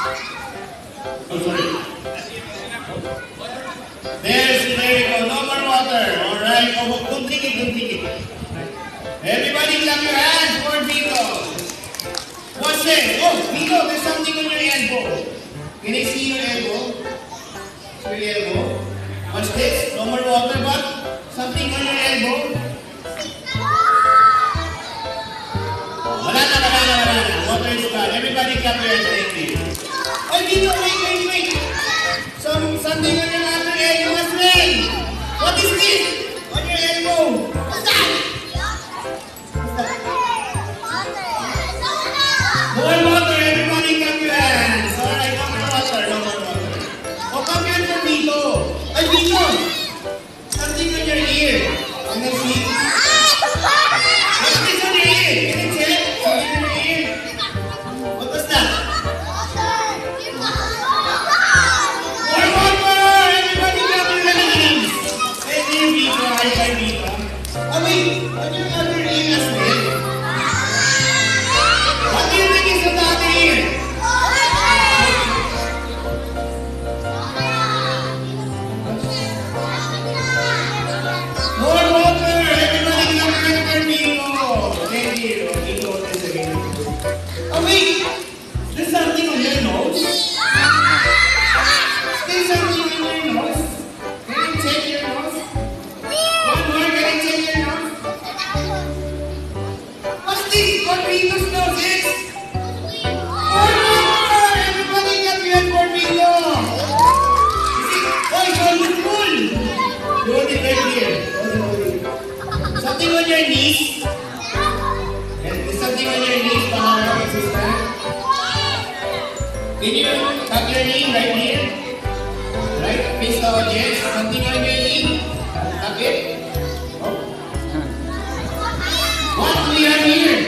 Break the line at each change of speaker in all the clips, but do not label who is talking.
Oh, sorry. There you go. No more water. Alright. Oh, don't drink it, don't drink it. Everybody clap your hands for Vito. What's this? Oh, Vito, there's something on your elbow. Can I see your elbow? Your elbow. What's this? No more water, but something on your elbow. Wala na. Water is gone. Everybody clap your hands. Thank you. Oh, Vito, wait. Something on your other elbow as well. What is this? On your elbow. What's that? More water, everybody clap your hands. Alright, no more water. Oh, come here for Vito. Ay, Vito! Something on your ear. Can I see? What's this on your ear? Can I check? Something on your ear? What was that? More water! Everybody clap your hands. Hey, there, Vito. Hi, Vito. Oh, wait. On your other ear as well. What do you think is on the other ear? More water! Everybody clap your hands for Vito. Thank you. Vito, once again. Oh, wait! There's something on your nose? There's something on your nose? Can I check your nose? One more, can I check your nose? What's this? What Vito's nose is? More water! Everybody clap your hands for Vito. Oh, it's almost full. Hold it right here. Something on your knees? There's something on your knees, Pangarap, sister. Can you tap your knee right here? Right? Face the audience. Something on your knee? Tap it. Oh. What? We are here.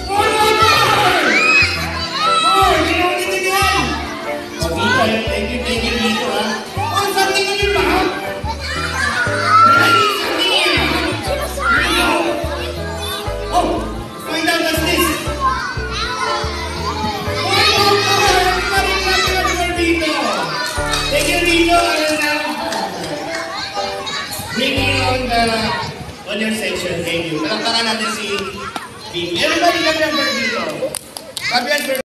More water! More! You know it again. Oh, Vito, thank you, Vito, ha? Oh, something on your mouth? On your section, thank you. Palakpakan natin si Vivi. Everybody, clap your hands for Vito. Clap your hands for